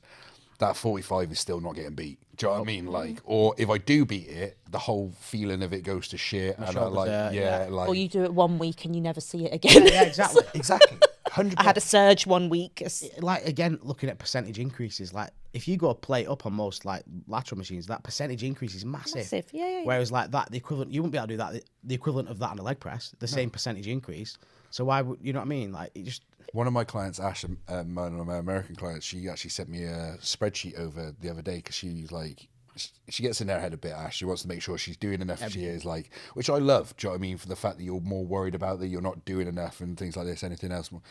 that 45 is still not getting beat. Do you know what I mean? Like, or if I do beat it, the whole feeling of it goes to shit. And I like, like, or you do it 1 week and you never see it again. Yeah, exactly. exactly. 100%. I had a surge 1 week. Like, again, looking at percentage increases, like if you go plate up on most like lateral machines, that percentage increase is massive. Yeah. Whereas like that, the equivalent, you wouldn't be able to do that. The equivalent of that on a leg press, the same percentage increase. So why would, you know what I mean? Like, it just. One of my clients, Ash, one of my American clients, she actually sent me a spreadsheet over the other day because she's like, she gets in her head a bit, Ash. She wants to make sure she's doing enough. She is like, which I love. Do you know what I mean? For the fact that you're more worried about that you're not doing enough and things like this, anything else more.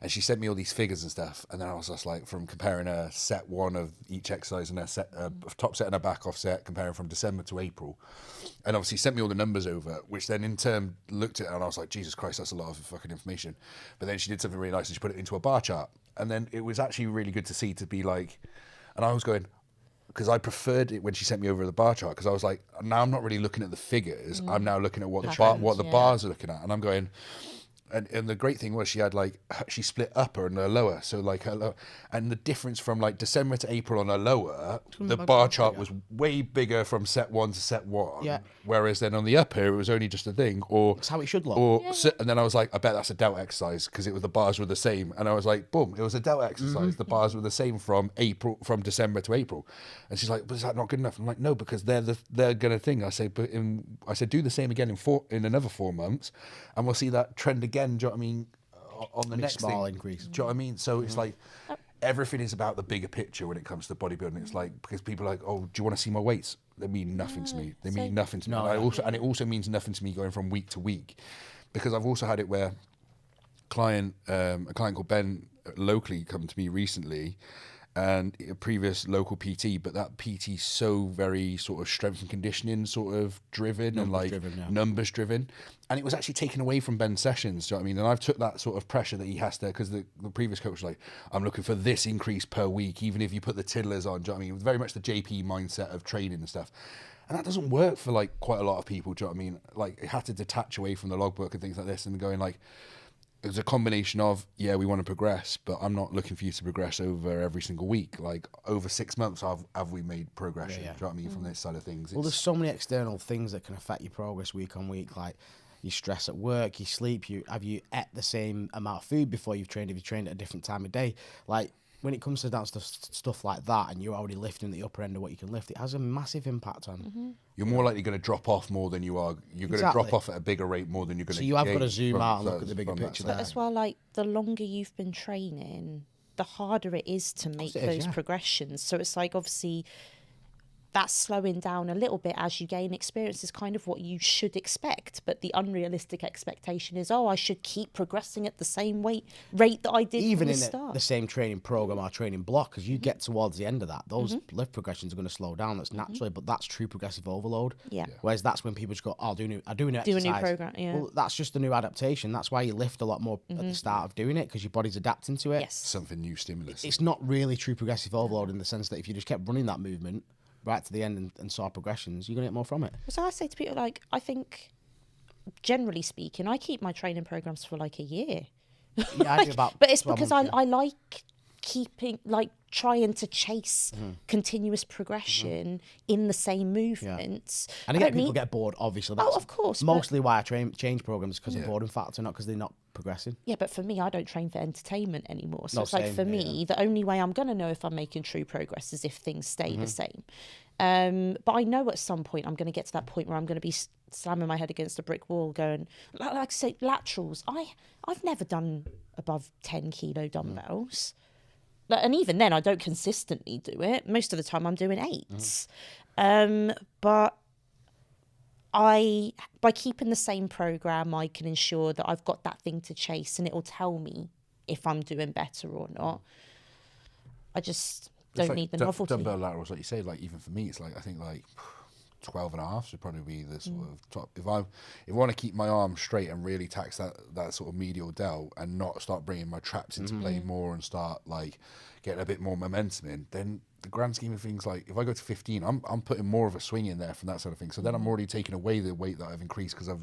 And she sent me all these figures and stuff. And then I was just like, from comparing a set one of each exercise and a set, top set and a back off set, comparing from December to April. And obviously sent me all the numbers over, which then in turn looked at it and I was like, Jesus Christ, that's a lot of fucking information. But then she did something really nice and she put it into a bar chart. And then it was actually really good to see, to be like, and I was going, because I preferred it when she sent me over the bar chart, because I was like, now I'm not really looking at the figures. I'm now looking at what the bars are looking at. And I'm going, and the great thing was she had like, she split upper and a lower. So like her lower, and the difference from like December to April on a lower, the bar chart was way bigger from set one to set one. Yeah. Whereas then on the upper, it was only just a thing. Or That's how it should look. And then I was like, I bet that's a delta exercise because the bars were the same. And I was like, boom, it was a delta exercise. The bars were the same from December to April. And she's like, but is that not good enough? I'm like, no, because they're gonna think. I say, do the same again in another 4 months, and we'll see that trend again. Do you know what I mean? On the next small thing. increase. Do you know what I mean? So it's like everything is about the bigger picture when it comes to bodybuilding. It's like, because people are like, oh, do you want to see my weights? They mean nothing to me. They mean nothing to me. And it also means nothing to me going from week to week, because I've also had it where a client called Ben locally come to me recently, and a previous local PT, but that PT so very sort of strength and conditioning sort of driven numbers driven. And it was actually taken away from Ben's sessions, do you know what I mean? And I've took that sort of pressure that he has to, because the previous coach was like, I'm looking for this increase per week, even if you put the tiddlers on, do you know what I mean? It was very much the JP mindset of training and stuff. And that doesn't work for like quite a lot of people, do you know what I mean? Like, it had to detach away from the logbook and things like this and going like, it was a combination of, yeah, we want to progress, but I'm not looking for you to progress over every single week. Like, over 6 months, have we made progression? Do you know what I mean? From this side of things. Well, there's so many external things that can affect your progress week on week, like your stress at work, your sleep. Have you ate the same amount of food before you've trained? Have you trained at a different time of day? Like, when it comes to down stuff like that, and you're already lifting the upper end of what you can lift, it has a massive impact on. You're more likely going to drop off more than you are. You're going to drop off at a bigger rate more than you're going to. So you have got to zoom out and look at the bigger picture. But as well, like, the longer you've been training, the harder it is to make those progressions. So it's like, obviously, that's slowing down a little bit as you gain experience is kind of what you should expect. But the unrealistic expectation is, I should keep progressing at the same rate that I did even from in the start. The same training program or training block, because you get towards the end of that, those lift progressions are going to slow down. That's naturally, but that's true progressive overload. Yeah. Whereas that's when people just go, I'll do a new exercise. Do a new program. Yeah. Well, that's just a new adaptation. That's why you lift a lot more at the start of doing it, because your body's adapting to it. Yes. Something new stimulus. It's not really true progressive overload in the sense that if you just kept running that movement right to the end and saw progressions, you're going to get more from it. So I say to people, like, I think, generally speaking, I keep my training programs for like a year. Yeah, I do about but it's because I like keeping, like, trying to chase continuous progression in the same movements. Yeah. And again, people get bored, obviously. That's of course. Mostly why I change programs, because of boredom factor, not because they're not progressing. Yeah, but for me, I don't train for entertainment anymore. So it's like, for me, the only way I'm going to know if I'm making true progress is if things stay the same. But I know at some point I'm going to get to that point where I'm going to be slamming my head against a brick wall going, like I say, laterals. I've never done above 10 kilo dumbbells. And even then, I don't consistently do it. Most of the time, I'm doing 8s. But by keeping the same program, I can ensure that I've got that thing to chase, and it will tell me if I'm doing better or not. I just don't need the novelty. Dumbbell laterals, like you say, like, even for me, it's like, I think like 12 and a half should probably be the sort of top. If I want to keep my arm straight and really tax that sort of medial delt and not start bringing my traps into play more and start like getting a bit more momentum in, then the grand scheme of things, like if I go to 15, I'm putting more of a swing in there from that sort of thing. So then I'm already taking away the weight that I've increased because I've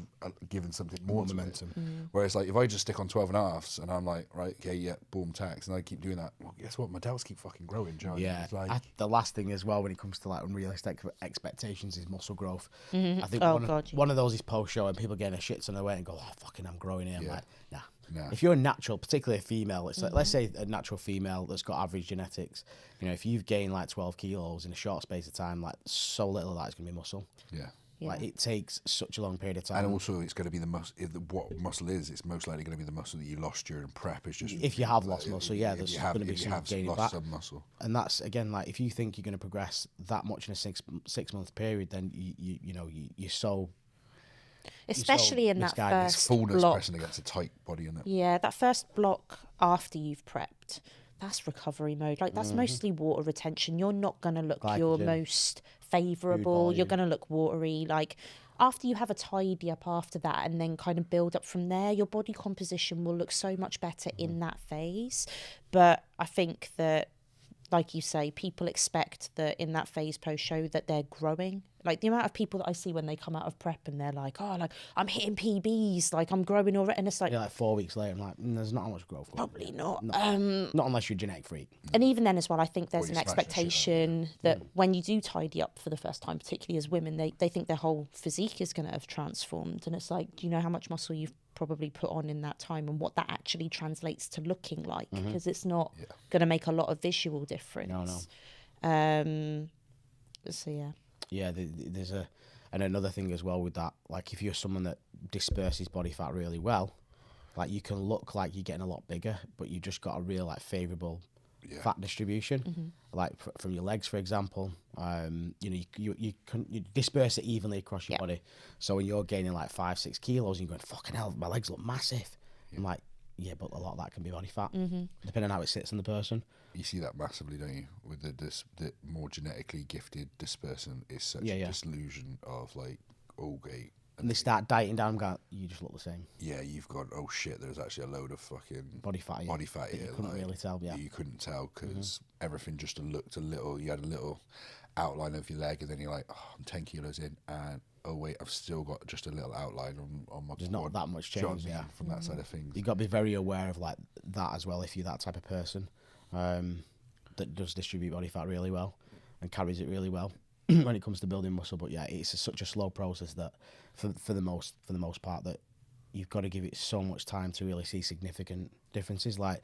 given something more momentum. Whereas like if I just stick on 12 and a halves and I'm like, right, okay, yeah, boom, tax, and I keep doing that, well, guess what? My delts keep fucking growing. Do you know what I mean? Yeah, It's like, the last thing as well when it comes to like unrealistic expectations is muscle growth. I think one of those is post show and people getting a shit ton of weight and go, oh fucking, I'm growing here. I'm like, nah. If you're a natural, particularly a female, it's like, let's say a natural female that's got average genetics, you know, if you've gained like 12 kilos in a short space of time, like so little of that is going to be muscle. yeah. Like it takes such a long period of time. And also, it's going to be the muscle. What muscle is? It's most likely going to be the muscle that you lost during prep. It's just if you have lost muscle, yeah, there's going to be some gaining back. Some muscle. And that's again like if you think you're going to progress that much in a 6 month period, then you're so. Especially in that first it's fullness block. pressing against a tight body, isn't it? Yeah, that first block after you've prepped, that's recovery mode. Like that's mostly water retention. You're not going to look your most favourable. You're going to look watery. Like after you have a tidy up after that and then kind of build up from there, your body composition will look so much better in that phase. But I think that, like you say, people expect that in that phase post show that they're growing. Like the amount of people that I see when they come out of prep and they're like, oh, like I'm hitting PBs, like I'm growing already. And it's like, like 4 weeks later, I'm like, there's not much growth. Probably not. Not unless you're a genetic freak. And even then as well, I think there's an you smash the shit out of expectation that when you do tidy up for the first time, particularly as women, they think their whole physique is going to have transformed. And it's like, do you know how much muscle you've probably put on in that time and what that actually translates to looking like? Because it's not going to make a lot of visual difference. No. So yeah. Yeah, there's and another thing as well with that, like if you're someone that disperses body fat really well, like you can look like you're getting a lot bigger, but you just got a real like favourable fat distribution, like from your legs, for example. You disperse it evenly across your body. So when you're gaining like 5-6 kilos, and you're going, fucking hell, my legs look massive. I'm like, yeah, but a lot of that can be body fat, depending on how it sits on the person. You see that massively, don't you? With the more genetically gifted dispersant is such a disillusion of like, okay. And they start dieting down, going, you just look the same. Yeah, you've got, oh shit, there's actually a load of fucking body fat here. You couldn't really tell, You couldn't tell because everything just looked a little, you had a little outline of your leg and then you're like, oh, I'm 10 kilos in and oh wait, I've still got just a little outline on my There's quad. not that much change, from that side of things. You've got to be very aware of like that as well if you're that type of person that does distribute body fat really well and carries it really well when it comes to building muscle. But yeah, it's such a slow process that for the most part that you've got to give it so much time to really see significant differences. Like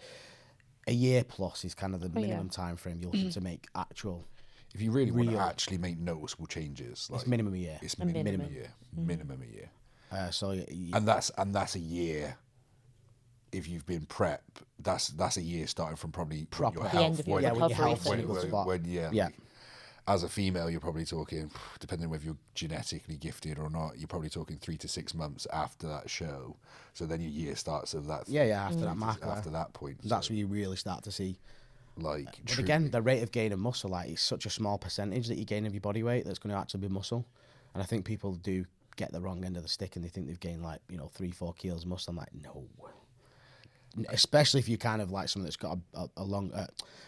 a year plus is kind of the minimum time frame you're looking to make actual. If you really want to actually make noticeable changes, like, it's minimum a year. It's minimum a year. Minimum a year. And that's a year. If you've been prep, that's a year starting from probably your health. The end of your recovery. Like, as a female, you're probably talking, depending on whether you're genetically gifted or not, you're probably talking 3 to 6 months after that show. So then your year starts of that. After that marker. After that point. That's when you really start to see. Like, but again, the rate of gain of muscle, like, it's such a small percentage that you gain of your body weight that's going to actually be muscle. And I think people do get the wrong end of the stick and they think they've gained like 3-4 kilos of muscle. I'm like, no. Especially if you're kind of like someone that's got a long,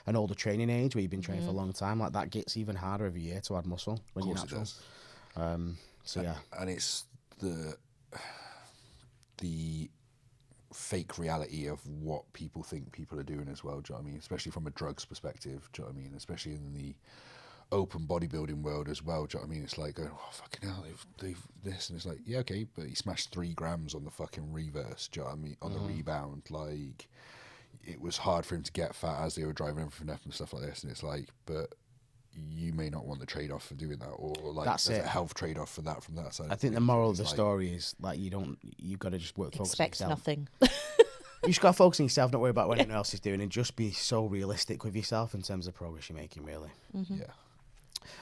an older training age where you've been training for a long time, like that gets even harder every year to add muscle when you're natural. It does. And it's the fake reality of what people think people are doing as well. Do you know what I mean? Especially from a drugs perspective. Do you know what I mean? Especially in the open bodybuilding world as well. Do you know what I mean? It's like, oh fucking hell, they've this, and it's like, yeah, okay, but he smashed 3 grams on the fucking reverse. Do you know what I mean? On the rebound, like it was hard for him to get fat as they were driving everything up and stuff like this. And it's like, but you may not want the trade off for doing that, or like there's a health trade off for that from that side. I think the moral of the story is like you've got to just focus on yourself. Expect nothing. You just got to focus on yourself, don't worry about what anyone else is doing, and just be so realistic with yourself in terms of progress you're making, really. Yeah.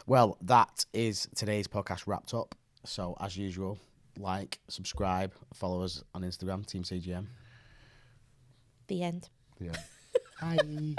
Well, that is today's podcast wrapped up. So, as usual, like, subscribe, follow us on Instagram, Team CJM. The end. Yeah. Bye.